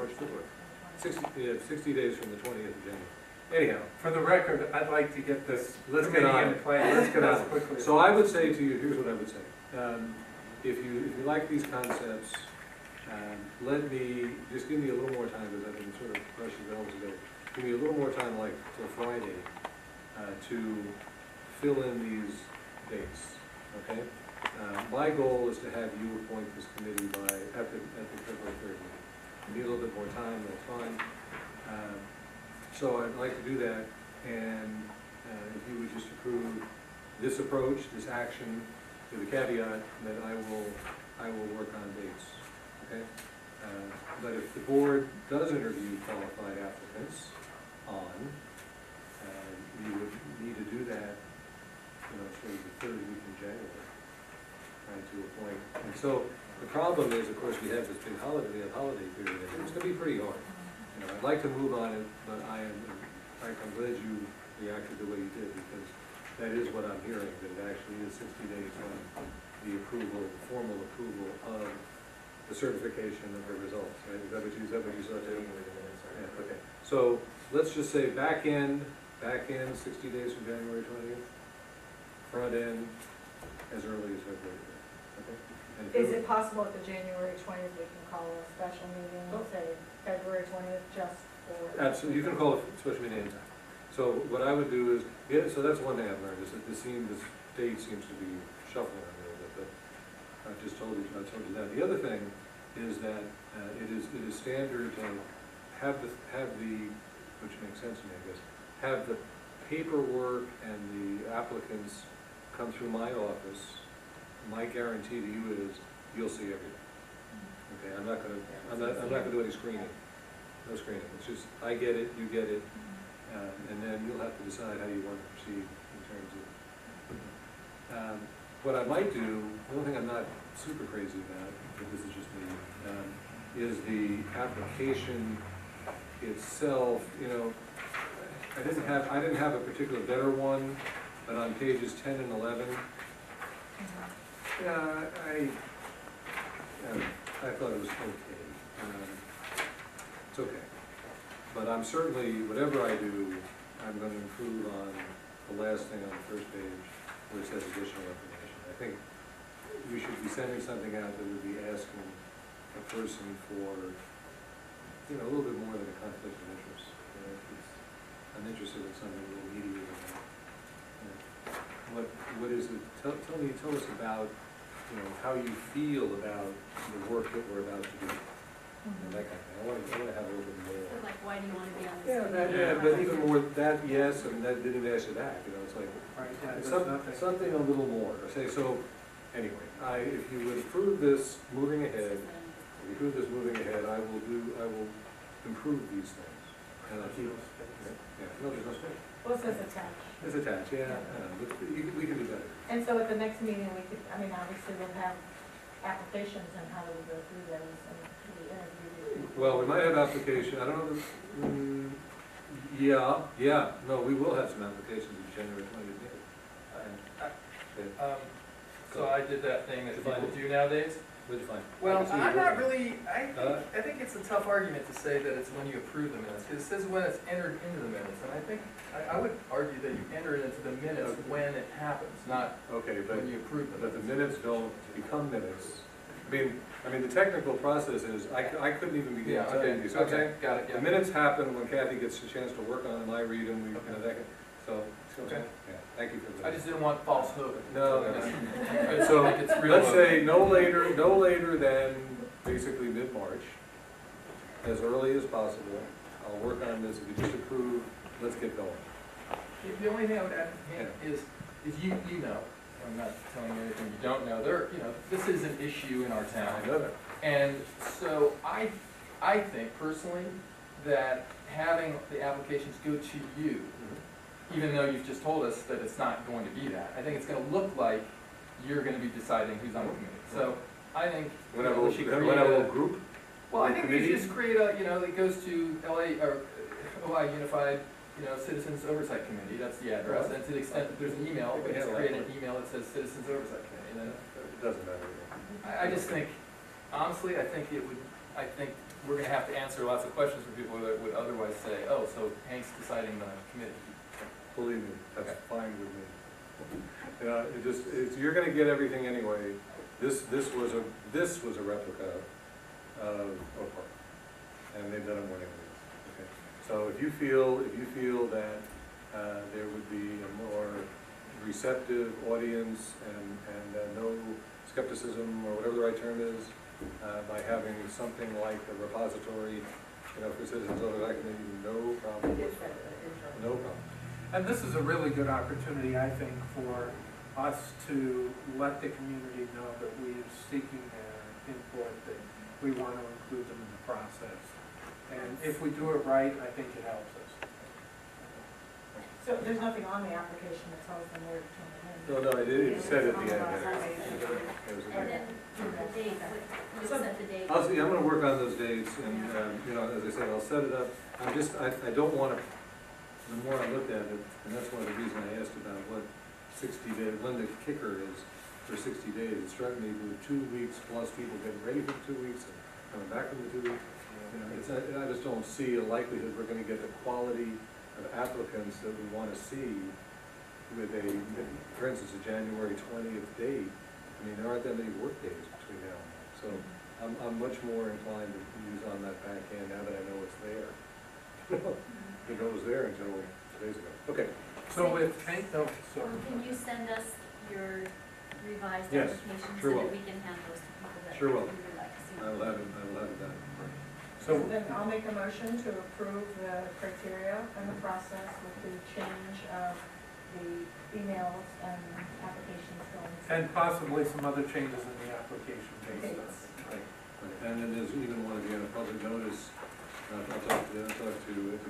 March 4th. 60 days from the 20th of January. Anyhow, For the record, I'd like to get this let's get committee on in it. place Let's get on as it. quickly as So I would say to you, here's what I would say. If you like these concepts, let me, just give me a little more time, because I've been sort of rushing the together. Give me a little more time, like till Friday, to fill in these dates, okay? My goal is to have you appoint this committee at the February 3rd meeting. If you need a little bit more time, that's fine. So I'd like to do that, and if you would just approve this approach, this action, with the caveat that I will work on dates, okay? But if the board does interview qualified applicants you would need to do that, sort of the third week in January, right, to appoint. And so the problem is, of course, we have this big holiday period, and it's gonna be pretty hard. I'd like to move on it, but I'm glad you reacted the way you did, because that is what I'm hearing, that it actually is 60 days from the formal approval of the certification of the results, right? Is that what you saw too? Yeah, okay. So let's just say back end, 60 days from January 20th, front end as early as February 5th, okay? And Is it possible at the January 20th, we can call a special meeting, say February 20th, just for? Absolutely, you can call it a special meeting anytime. So what I would do is, so that's one thing I've learned, is that this date seems to be shuffling on me a little bit, but I told you that. The other thing is that it is standard to have the, which makes sense to me, I guess, have the paperwork and the applicants come through my office. My guarantee to you is you'll see everything. Okay, I'm not gonna do any screening. No screening. It's just I get it, you get it, and then you'll have to decide how you want to proceed in terms of. What I might do, the only thing I'm not super crazy about, but this is just me, is the application itself. I didn't have a particular better one, but on pages 10 and 11. Yeah, I thought it was okay. It's okay. But I'm certainly, whatever I do, I'm going to improve on the last thing on the first page, where it says additional information. I think we should be sending something out that would be asking a person for, a little bit more than a conflict of interest. I'm interested in something a little meatier than that. What is it? Tell us about, how you feel about the work that we're about to do. That kind of thing. I want to have a little bit more. So like, why do you want to be on this? Yeah, but even more that, yes, and that didn't answer that. It's like something a little more. So anyway, if you would approve this moving ahead, I will improve these things. And I'll keep. Yeah, no, there's no space. Well, it says attached. It's attached, yeah. But we can do better. And so at the next meeting, we could, obviously we'll have applications and how do we go through those and the interview. Well, we might have application, I don't know, no, we will have some applications in January 20th meeting. So I did that thing that people do nowadays. What'd you find? Well, I'm not really, I think it's a tough argument to say that it's when you approve the minutes, because it says when it's entered into the minutes, and I think, I would argue that you enter it into the minutes when it happens, not okay, when you approve them. But the minutes don't become minutes. I mean, the technical process is, I couldn't even begin to tell you these. Okay, got it, yeah. The minutes happen when Kathy gets a chance to work on them, I read them, Okay. Yeah, thank you for that. I just didn't want false hope. No. I So, think it's real let's hope. say no later than basically mid-March, as early as possible. I'll work on this, if you just approve, let's get going. The only thing I would add is you know, I'm not telling you anything you don't know, this is an issue in our town. I know that. And so I think personally that having the applications go to you, even though you've just told us that it's not going to be that, I think it's going to look like you're going to be to who's on the committee. So I think we should create a group. Well, I think we should just create a, it goes to LA or Ojai Unified, Citizens Oversight Committee. That's the address. And to the extent that there's an email, we can just create an email that says Citizens Oversight Committee. And then it doesn't matter. I just think, honestly, I think it would I think we're gonna have to answer lots of questions from people that would otherwise say, oh, so Hank's deciding the committee. Believe me, that's fine with me. You're gonna get everything anyway. This was a replica of Oak, and they've done it more than this. Okay. So if you feel that there would be a more receptive audience and no skepticism, or whatever the right term is, by having something like a repository, for citizens of the committee, no problem. No problem. And this is a really good opportunity, I think, for us to let the community know that we're seeking their input, that we want to include them in the process. And if we do it right, I think it helps us. So there's nothing on the application that tells them where to turn it in? No, it said at the end there. And then the date, you set the date. I'm gonna work on those dates, and, as I said, I'll set it up. I don't wanna, the more I looked at it, and that's one of the reasons I asked about what 60 days, when the kicker is for 60 days. It struck me with 2 weeks plus people getting ready for 2 weeks and coming back from the 2 weeks. I just don't see a likelihood we're gonna get the quality of applicants that we wanna see with for instance, a January 20th date. I mean, there aren't that many work days between now and then. So I'm much more inclined to use on that back end now that I know it's there. Didn't know it was there until 2 days ago. Okay. So with Hank, oh, sorry. Can you send us your revised Yes, applications sure so will. that we can hand those to people that Sure we will. would like to see? I will have it done. So, Then I'll make a motion to approve the criteria and the process with the change of the emails and applications going. and possibly some other changes in the application based on Dates. it. Right. And then there's even one again, a public notice. I'll talk to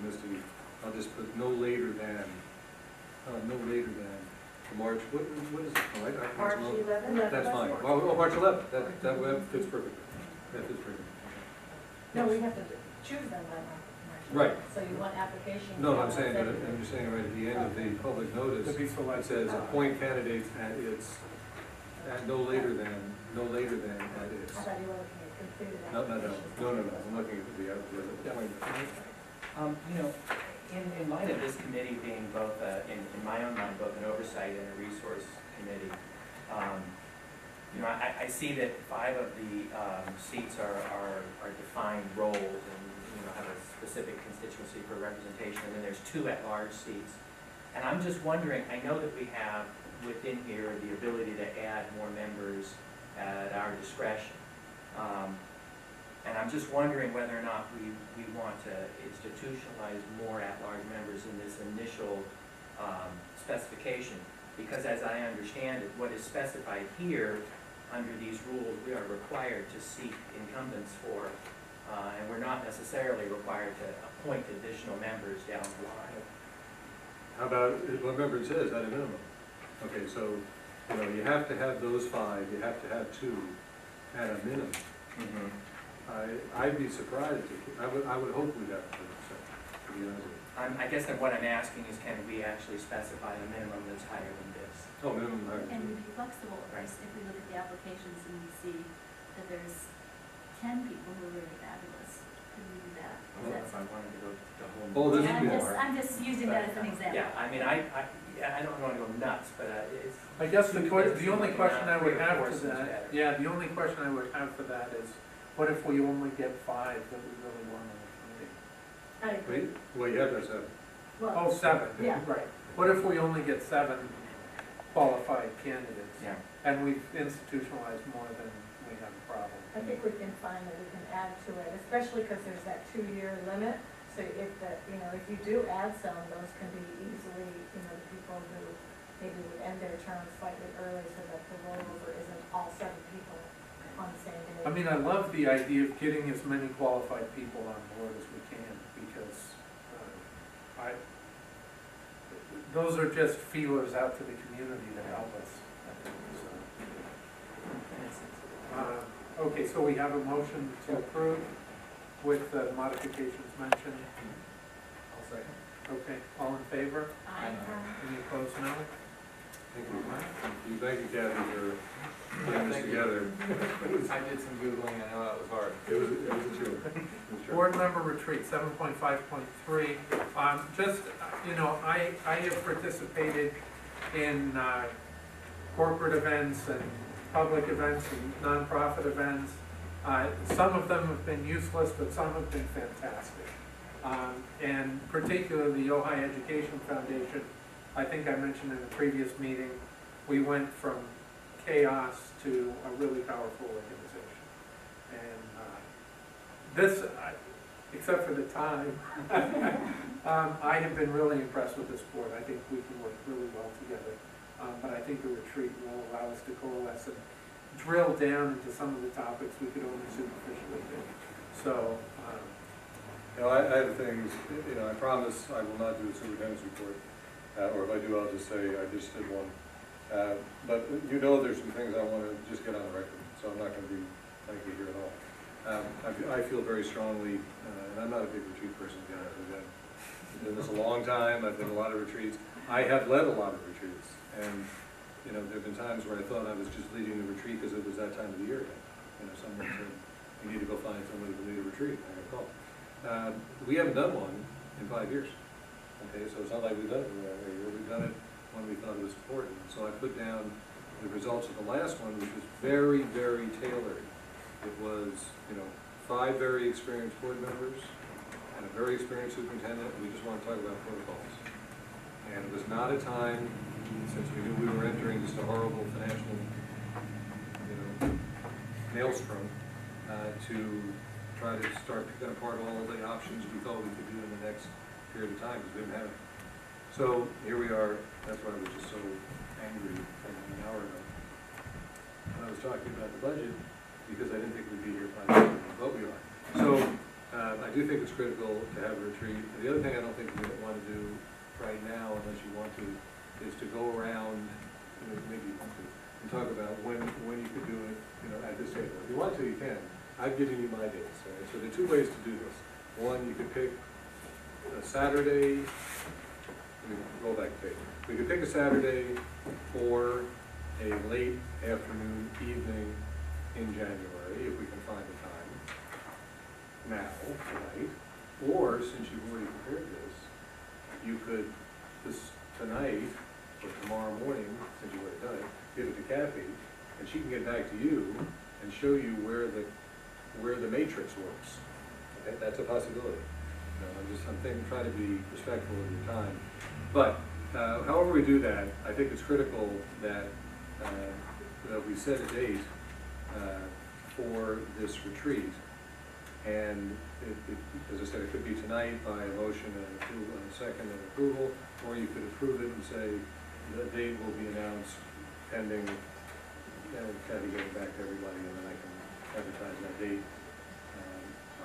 Misty. I'll just put no later than March, what is it? Oh, March 11th? That's fine. Oh, March 11th, that fits perfectly. That fits perfectly. No, we have to choose them by March. Right. So you want applications? No, I'm on saying, February. I'm just saying right at the end of the public notice, To be it selected. says appoint candidates at no later than at its. I thought you were looking at completed No, applications. I'm looking at the appointment. In light of this committee being both, in my own mind, both an oversight and a resource committee, I see that 5 of the seats are defined roles and, have a specific constituency for representation, and then there's 2 at-large seats. And I'm just wondering, I know that we have within here the ability to add more members at our discretion. And I'm just wondering whether or not we want to institutionalize more at-large members in this initial specification. Because as I understand it, what is specified here, under these rules, we are required to seek incumbents for, and we're not necessarily required to appoint additional members down the line. How about, remember it says at a minimum. Okay, so, you have to have those 5, you have to have 2 at a minimum. I'd be surprised if, I would hope we'd have to, to be honest with you. I guess that what I'm asking is, can we actually specify a minimum that's higher than this? Oh, minimum hire. And we'd be flexible, Right. if we look at the applications and we see that there's 10 people who are really fabulous, could we do that? Is Well, that if I wanted to go the whole. Oh, this Yeah, is more. I'm just using that as an example. Yeah, I mean, I don't want to go nuts, but it's. I guess the only question I would have Forces to that, better. yeah, the only question I would have for that is, what if we only get 5 that we really want on the committee? I agree. Well, you have to have 7. Oh, Well, 7, Yeah. right. What if we only get 7 qualified candidates? Yeah. And we've institutionalized more than we have a problem? I think we can find that we can add to it, especially because there's that 2-year limit. So if if you do add some, those can be easily, the people who maybe would end their term slightly early so that the rollover isn't all 7 people on the same day. I mean, I love the idea of getting as many qualified people on board as we can, because those are just feelers out to the community to help us. Okay, so we have a motion to approve with the modifications mentioned. I'll second. Okay, all in favor? I, Any opposed, no? Thank you. Thank you, Kathy, for putting this Thank you. together. I did some Googling, I know that was hard. It was a chore. Board member retreat, 7.5.3. Just, you know, I have participated in corporate events and public events and nonprofit events. Some of them have been useless, but some have been fantastic. And particularly the Ojai Education Foundation, I think I mentioned in a previous meeting, we went from chaos to a really powerful organization. And this, except for the time, I have been really impressed with this board. I think we can work really well together. But I think the retreat will allow us to coalesce and drill down into some of the topics we could only superficially do. So, You know, I have things, you know, I promise I will not do a superintendent's report, or if I do, I'll just say I just did one. But you know there's some things I want to just get on the record, so I'm not going to be lengthy here at all. I feel very strongly, and I'm not a big retreat person, guys. I've been doing this a long time, I've been to a lot of retreats. I have led a lot of retreats, and you know, there have been times where I thought I was just leading the retreat because it was that time of the year again. You know, someone said, you need to go find somebody to lead a retreat. I got called. We haven't done one in 5 years. Okay, so it's not like we've done it every year. We've done it when we thought it was important. So I put down the results of the last one, which was very, very tailored. It was, you know, 5 very experienced board members and a very experienced superintendent, and we just want to talk about protocols. And it was not a time, since we knew we were entering just a horrible financial, you know, maelstrom, to try to start picking apart all the options we thought we could do in the next period of time, because we didn't have it. So here we are. That's why I was just so angry an hour ago. I was talking about the budget because I didn't think we'd be here 5 years ago, but we are. So I do think it's critical to have a retreat. The other thing I don't think we want to do right now, unless you want to, is to go around, you know, maybe you want to, and talk about when you could do it, you know, at this table. If you want to, you can. I've given you my dates. Right? So there are 2 ways to do this. One, you could pick a Saturday. Let me go back to tape. We could pick a Saturday or a late afternoon, evening in January, if we can find the time now, tonight. Or, since you've already prepared this, you could, tonight or tomorrow morning, since you've already done it, give it to Kathy, and she can get back to you and show you where the matrix works. Okay, that's a possibility. You know, I'm trying to be respectful of your time. But however we do that, I think it's critical that we set a date for this retreat. And as I said, it could be tonight by a motion and approval, and a second and approval, or you could approve it and say the date will be announced pending Kathy getting back to everybody, and then I can advertise that date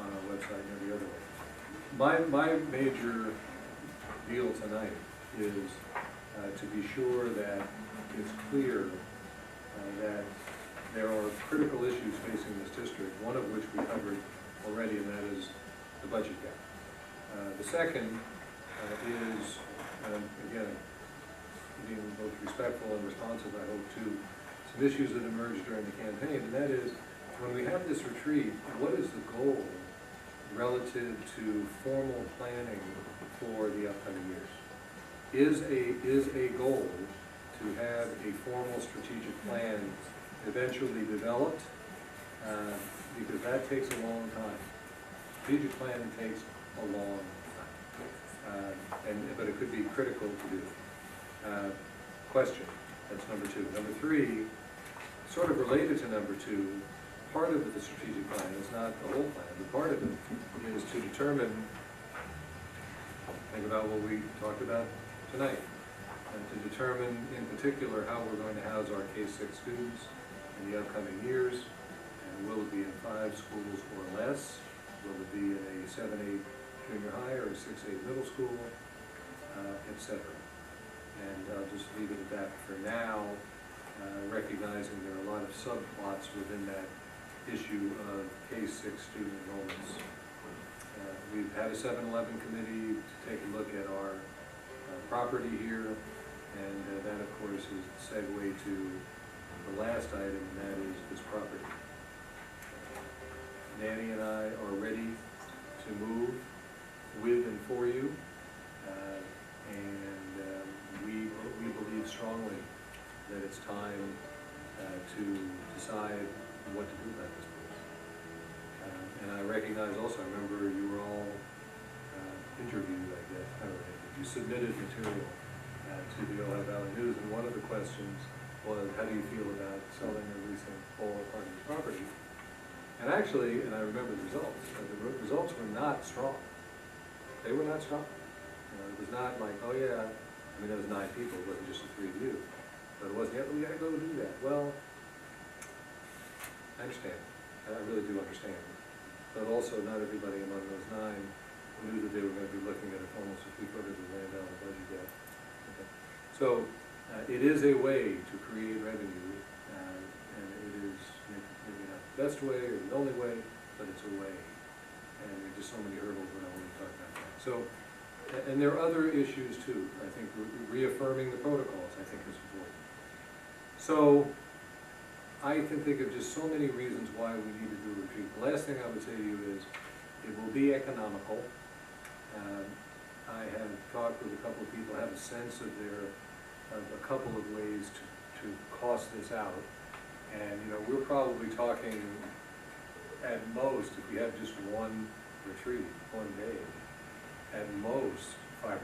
on our website and every other way. My major deal tonight is to be sure that it's clear that there are critical issues facing this district, one of which we covered already, and that is the budget gap. The second is, again, being both respectful and responsive, I hope, to some issues that emerged during the campaign, and that is, when we have this retreat, what is the goal relative to formal planning for the upcoming years? Is a goal to have a formal strategic plan eventually developed? Because that takes a long time. Strategic planning takes a long time. But it could be critical to do. Question, that's number 2. Number 3, sort of related to number 2, part of the strategic plan is not the whole plan, but part of it is to determine, think about what we talked about tonight, and to determine in particular how we're going to house our K-6 students in the upcoming years. And will it be in 5 schools or less? Will it be in a 7-8 junior high or a 6-8 middle school, etc. And I'll just leave it at that for now, recognizing there are a lot of subplots within that issue of K-6 student enrollments. We've had a 7-11 committee to take a look at our property here. And that, of course, is the segue to the last item, and that is this property. Nanny and I are ready to move with and for you, and we believe strongly that it's time to decide what to do about this place. And I recognize also, I remember you were all interviewed, I guess, not really, but you submitted material to the Ojai Valley News, and one of the questions was, how do you feel about selling or leasing all or part of this property? And actually, and I remember the results were not strong. They were not strong. It was not like, oh yeah, I mean, there was 9 people, it wasn't just the 3 of you. But it wasn't, yeah, we gotta go do that. Well, I understand. I really do understand. But also, not everybody among those 9 knew that they were gonna be looking at almost a $750 million budget gap. Okay. So, it is a way to create revenue, and it is maybe not the best way or the only way, but it's a way. And there are just so many hurdles when I want to talk about that. So, and there are other issues too. I think reaffirming the protocols, I think, is important. So, I can think of just so many reasons why we need to do a retreat. The last thing I would say to you is, it will be economical. I have talked with a couple of people, have a sense of a couple of ways to cost this out. And, you know, we're probably talking at most, if we have just one retreat, one day, at most $500 or $600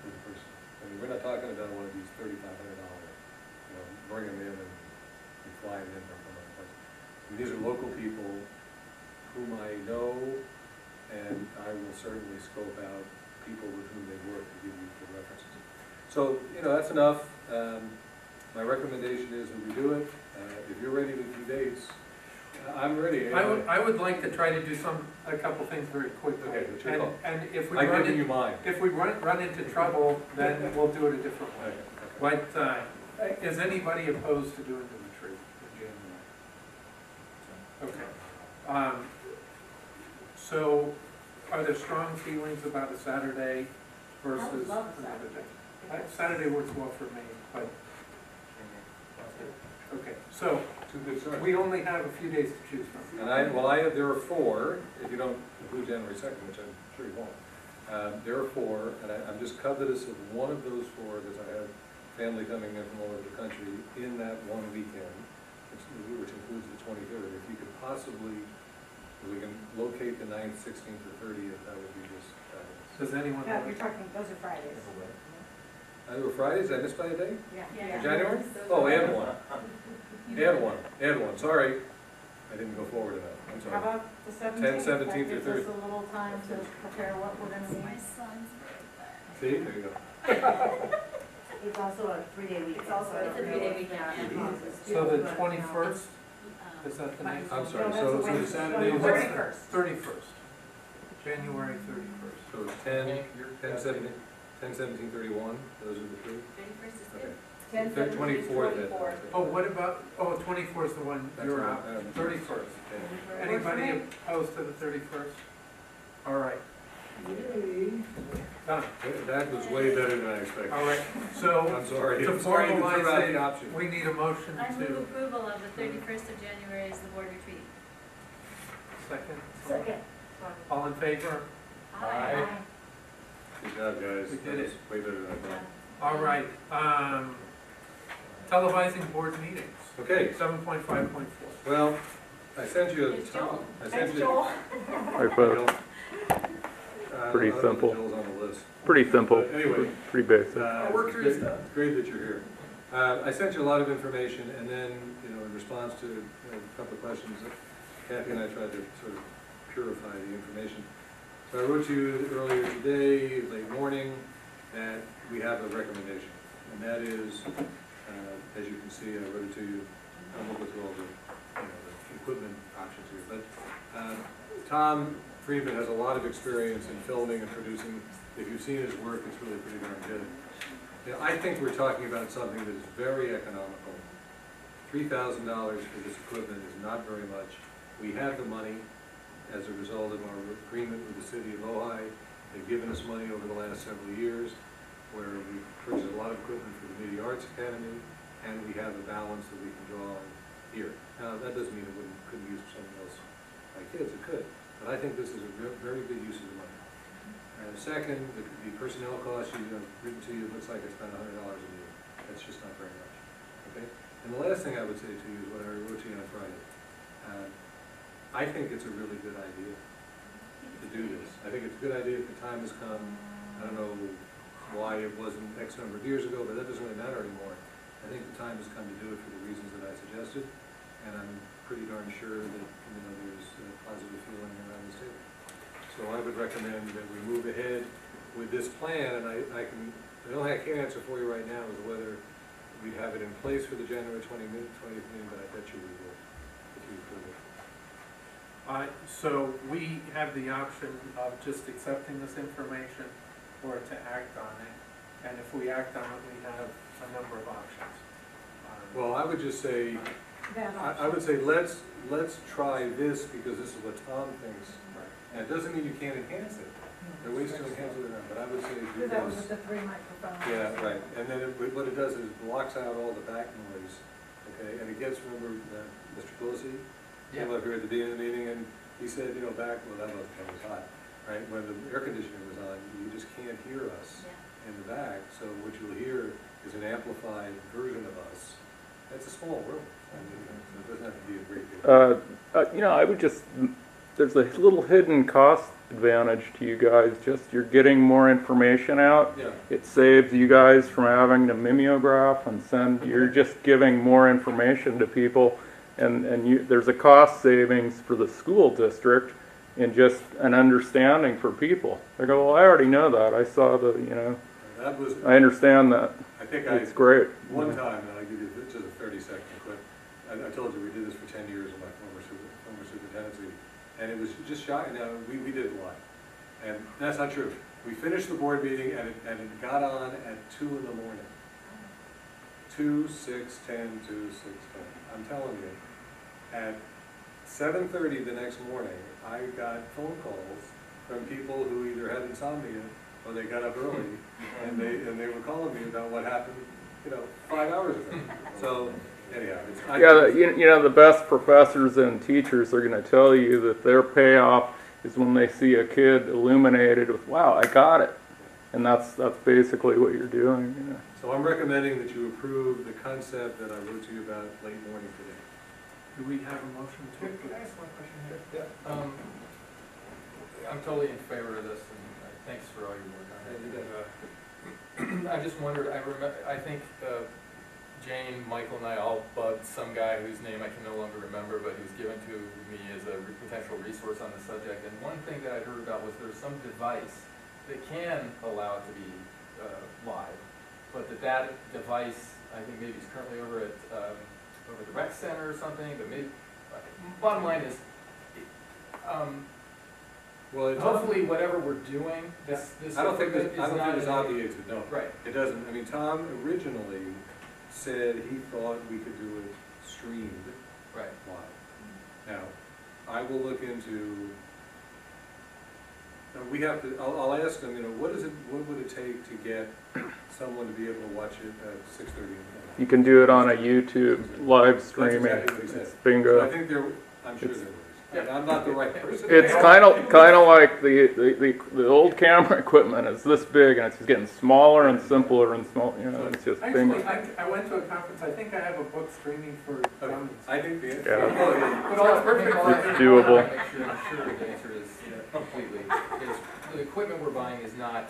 for the person. I mean, we're not talking about one of these $3,500, you know, bring them in and fly them in from another place. I mean, these are local people whom I know, and I will certainly scope out people with whom they work to give you the references. So, you know, that's enough. My recommendation is that we do it. If you're ready with 2 dates, I'm ready. I would like to try to do a couple things very quickly. Okay, what's your call? And if we I've run given you into, mine. if we run into trouble, then we'll do it a different way. Okay. But, is anybody opposed to doing the retreat in January? Okay. So, are there strong feelings about a Saturday versus love a another day? Saturday works well for me, but, okay, so, Two good starts. we only have a few days to choose from. And there are 4, if you don't include January 2nd, which I'm sure you won't. There are 4, and I'm just covetous of one of those 4, because I have family coming in from all over the country in that one weekend, which includes the 23rd. If you could possibly, if we can locate the 9th, 16th, or 30th, that would be just fabulous. Does anyone? Yeah, you're talking, those are Fridays. They were Fridays, did I miss by a day? Yeah. In January? Oh, add one. Add one, sorry. I didn't go forward enough, I'm How sorry. about the 17th? 10th, 17th, That or gives 30th. us a little time to prepare what we're gonna My need. son's birthday. See, there you go. It's also a 3-day weekend. It's also a 3-day weekend. So the 21st, is that the next? I'm sorry, No, that's so a Wednesday. Saturday, No, what's- 31st. 31st, January 31st. so it's 10, 10, 17, 31, those are the 3? 31st is Okay. good. 10, 17, 24th. 24th. Oh, what about, 24th is the one That's you're right, out, 31st. Okay. Anybody opposed to the 31st? All right, done. That was way better than I expected. All right, so I'm sorry. to I'm sorry to throw out formalize the option. we need a motion I move to, approval of the 31st of January as the board retreat. second? Second. All in favor? Aye. Good job, guys. We did That was it. way better than I thought. All right, televising board meetings, Okay, 7.5.4. well, I sent you. It's Joel. I sent Thanks, you. Joel. Hi, folks. I Pretty don't know if simple. Joel's on the list. Pretty simple, But anyway. pretty basic. work through his It's stuff. great that you're here. I sent you a lot of information, and then, you know, in response to a couple of questions, Kathy and I tried to sort of purify the information. So I wrote to you earlier today, late morning, that we have a recommendation, and that is, as you can see, I wrote it to you. I won't go through all the, you know, the equipment options here, but Tom Friedman has a lot of experience in filming and producing. If you've seen his work, it's really pretty darn good. You know, I think we're talking about something that is very economical. $3,000 for this equipment is not very much. We have the money as a result of our agreement with the city of Ojai. They've given us money over the last several years. where we purchase a lot of equipment for the Media Arts Academy, and we have a balance that we can draw on here. Now, that doesn't mean it couldn't use for something else, like kids, it could, but I think this is a very good use of the money. And second, the personnel cost, written to you, looks like it's about $100 a year. That's just not very much, okay? And the last thing I would say to you is what I wrote to you on Friday. I think it's a really good idea to do this. I think it's a good idea if the time has come. I don't know why it wasn't X number of years ago, but that doesn't really matter anymore. I think the time has come to do it for the reasons that I suggested, and I'm pretty darn sure that there's a positive feeling around this table. So I would recommend that we move ahead with this plan, and the only thing I can't answer for you right now is whether we'd have it in place for the January 20th meeting, but I bet you we will, if you approve it. So we have the option of just accepting this information or to act on it. And if we act on it, we have a number of options. Well, I would just say, I would say let's try this because this is what Tom thinks. Right. And it doesn't mean you can't enhance it. There are ways to enhance it around, but I would say do That was this. with the 3 microphones. Yeah, right. And then what it does is blocks out all the back noise, okay? And it gets, remember, Mr. Pelosi came up here at the beginning of the meeting and he said, back, well, that was hot, right? When the air conditioning was on, you just can't hear us in the back. So what you'll hear is an amplified version of us. It's a small room. I mean, so it doesn't have to be a great deal. I would just, there's a little hidden cost advantage to you guys. Just you're getting more information out. Yeah. It saves you guys from having to mimeograph and send. You're just giving more information to people, and there's a cost savings for the school district in just an understanding for people. They go, well, I already know that. I saw That was. I understand that. I think it's great. One time, and I'll give you just a 30-second clip. I told you we did this for 10 years in my former superintendency, and it was just shy. Now we did it live, and that's not true. We finished the board meeting, and it got on at 2 in the morning. 2, 6, 10, 2, 6, 10. I'm telling you, at 7:30 the next morning, I got phone calls from people who either had insomnia or they got up early, and they were calling me about what happened, 5 hours ago. So anyhow, the best professors and teachers are going to tell you that their payoff is when they see a kid illuminated with, wow, I got it. And that's basically what you're doing. So I'm recommending that you approve the concept that I wrote to you about late morning today. Do we have a motion to Can approve? I ask one question here? Yeah. I'm totally in favor of this, and thanks for all your work on it. I just wondered, I think Jane, Michael, and I all bugged some guy whose name I can no longer remember, but he was given to me as a potential resource on the subject. And one thing that I heard about was there's some device that can allow it to be live, but that device, I think maybe is currently over at the rec center or something, but maybe, bottom line is, hopefully whatever we're doing, this I don't think equipment is not it's obviated, no. Right. It doesn't. I mean, Tom originally said he thought we could do it streamed Right. live. Now, I will look into. We have to. I'll ask them. What would it take to get someone to be able to watch it at 6:30? You can do it on a YouTube live streaming. That's exactly what he said. Bingo. So I think I'm sure there is. And I'm not the right person. It's kind of like the old camera equipment is this big, and it's just getting smaller and simpler and small. It's just bingo. Actually, I went to a conference. I think I have a book streaming for dummies. I think the answer. Yeah. But all perfect. It's doable. I'm sure the answer is completely. The equipment we're buying is not.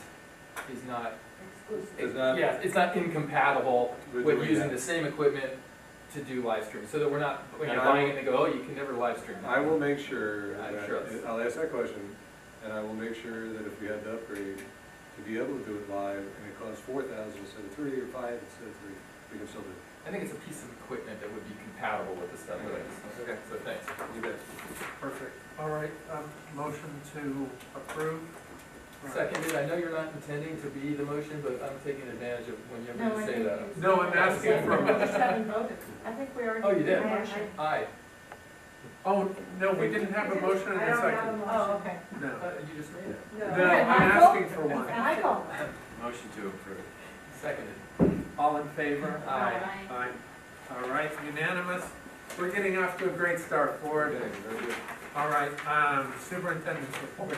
Exclusive. It's not incompatible With with doing using that. the same equipment to do live stream. So that we're not, when you're And buying it and they go, oh, you can never live stream. I will make sure I'm that, sure it's- I'll ask that question, and I will make sure that if we had to upgrade to be able to do it live, and it costs 4,000 instead of 3 or 5 instead of 3, we can still do it. I think it's a piece of equipment that would be compatible with the stuff that I just, okay, so thanks. You bet. Perfect. All right, motion to approve. Seconded, I know you're not intending to be the motion, but I'm taking advantage of when you No, have I me say think that. No, I'm asking for a We just motion. haven't voted. I think we already. Oh, you did? Yeah, Aye. Oh, no, we didn't have a motion in I a don't have a second. motion. Oh, okay. No. You just made it. No, I'm asking for one. Michael? Motion to approve. Seconded. All in favor? Aye. Aye. All right, unanimous. We're getting off to a great start, Ford. Okay, very good. All right, superintendent's report.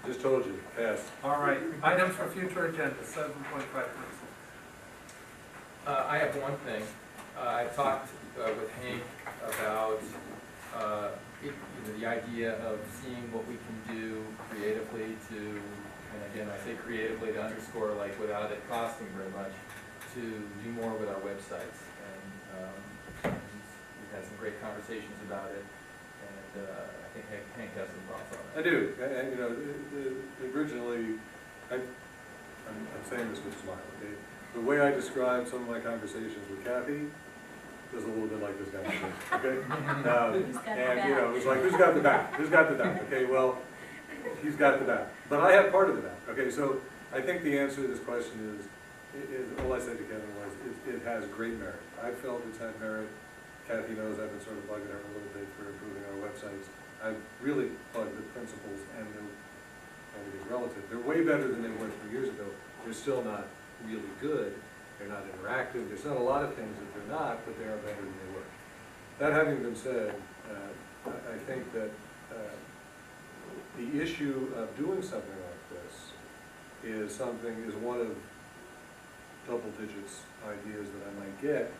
Just told you, pass. All right, items for future agenda, 7.5. I have one thing. I talked with Hank about the idea of seeing what we can do creatively to, and again, I say creatively to underscore, like, without it costing very much, to do more with our websites. And we've had some great conversations about it, and I think Hank has some thoughts on I it. do, and, you know, originally, I'm saying this with a smile, okay? The way I describe some of my conversations with Kathy was a little bit like this guy, okay? Who's got the And, you know, bat? it was like, who's got the bat? Who's got the bat? Okay, well, he's got the bat. But I have part of the bat, okay? So I think the answer to this question is all I said to Kevin was, it has great merit. I felt it's had merit. Kathy knows I've been sort of bugging her a little bit for improving our websites. I've really plugged the principles, and everything's relative. They're way better than they were 3 years ago. They're still not really good. They're not interactive. There's not a lot of things that they're not, but they are better than they were. That having been said, I think that the issue of doing something like this is one of double digits ideas that I might get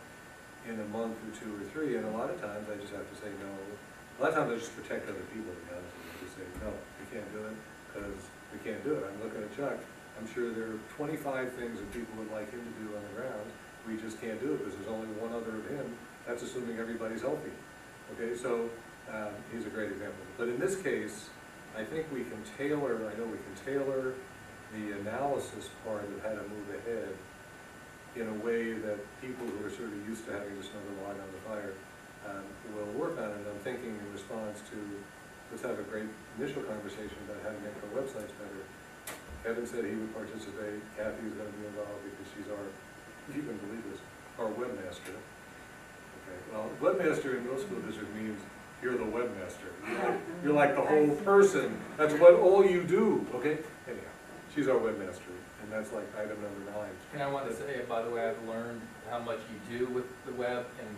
in a month or 2 or 3, and a lot of times I just have to say no. A lot of times I just protect other people, to be honest with you. Just say, no, we can't do it, because we can't do it. I'm looking at Chuck. I'm sure there are 25 things that people would like him to do on the ground. We just can't do it, because there's only one other of him. That's assuming everybody's healthy. Okay, so he's a great example. But in this case, I think we can tailor, I know we can tailor the analysis part of how to move ahead in a way that people who are sort of used to having just another log on the fire will work on it. I'm thinking in response to, let's have a great initial conversation about how to make our websites better. Kevin said he would participate. Kathy is going to be involved because she's our, if you can believe this, our webmaster. Okay, well, webmaster in middle school district means you're the webmaster. You're like the whole person. That's what all you do, okay? Anyhow, she's our webmaster, and that's like item number 9. And I want to say, by the way, I've learned how much you do with the web, and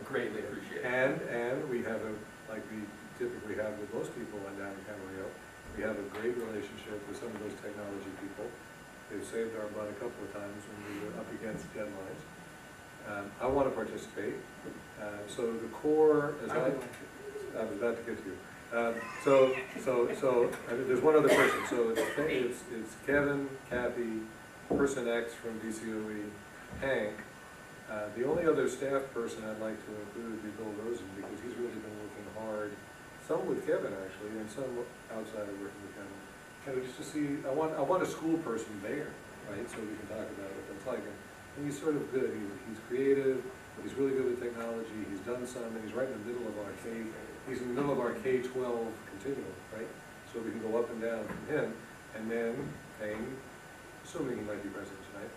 greatly appreciate it. And we have like we typically have with most people down in Camarillo, we have a great relationship with some of those technology people. They've saved our butt a couple of times when we were up against deadlines. I want to participate. So the core, as I was about to get to you. There's one other person. So it's Kevin, Kathy, person X from DCOE, Hank. The only other staff person I'd like to include would be Bill Rosen, because he's really been working hard, some with Kevin actually, and some outside of working with Kevin. Kind of just to see, I want a school person there, right? So we can talk about what that's like. And he's sort of good. He's creative. He's really good with technology. He's done some, and he's right in the middle of our he's in the middle of our K-12 continuum, right? So we can go up and down from him, and then Payne, assuming he might be present tonight.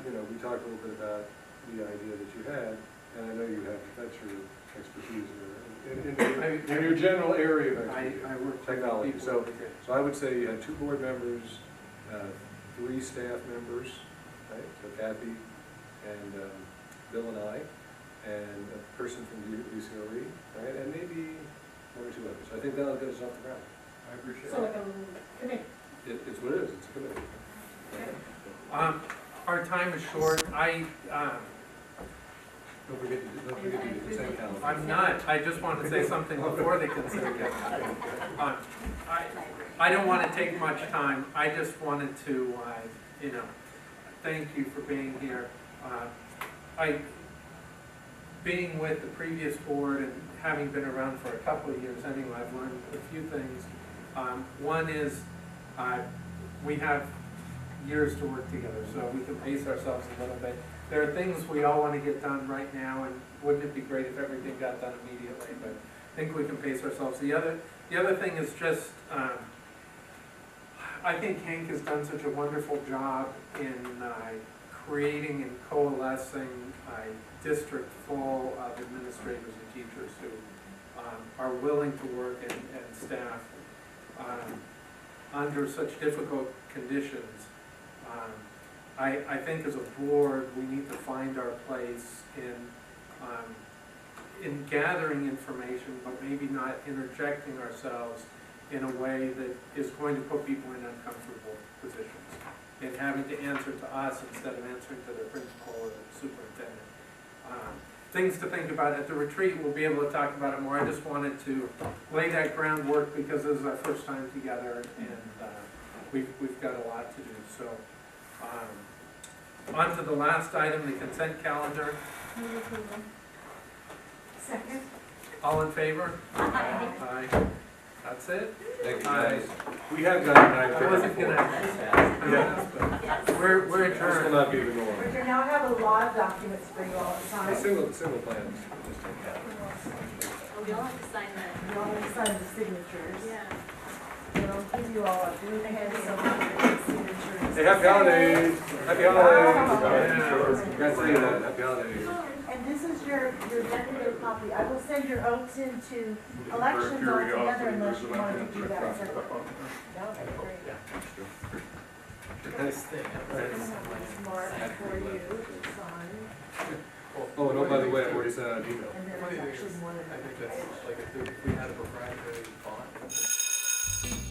You know, we talked a little bit about the idea that you had, and I know you have, that's your expertise in your general area of expertise, I work with technology. people. So I would say you had 2 board members, 3 staff members, right? So Kathy and Bill and I, and a person from DCOE, right? And maybe 1 or 2 others. I think that'll get us off the ground. I appreciate So it. like a committee. It's what it is, it's a committee. Our time is short. Don't forget to do the consent calendar. I'm not, I just want to say something before the consent calendar. I don't want to take much time. I just wanted to, thank you for being here. Being with the previous board and having been around for a couple of years anyway, I've learned a few things. One is, we have years to work together, so we can pace ourselves a little bit. There are things we all want to get done right now, and wouldn't it be great if everything got done immediately, but I think we can pace ourselves. The other thing is just, I think Hank has done such a wonderful job in creating and coalescing a district full of administrators and teachers who are willing to work and staff under such difficult conditions. I think as a board, we need to find our place in gathering information, but maybe not interjecting ourselves in a way that is going to put people in uncomfortable positions and having to answer to us instead of answering to the principal or the superintendent. Things to think about at the retreat, we'll be able to talk about it more. I just wanted to lay that groundwork because this is our first time together and we've got a lot to do. So, on to the last item, the consent calendar. Move approval. Second? All in favor? Aye. Aye. That's it? Thank you, Aye. guys. We have got a I wasn't gonna Yeah. but we're This will adjourned. not be the norm. Richard, now I have a lot of documents for you all to The sign. single plans, just take that. Oh, we all have to sign that. You all need to sign the signatures. Yeah. And I'll give you all a blue pen, so the signatures. Hey, happy holidays! Happy holidays! Oh. Congratulations, happy holidays. And this is your definitive copy. I will send your oaths into elections Here we go. altogether unless you want to do that separately. That would be great. Nice thing. This is marked for you to sign, Oh, and oh, by the way, I've already sent out an email. and then What do there's you think actually one in I think the that's like if we had a proprietary font.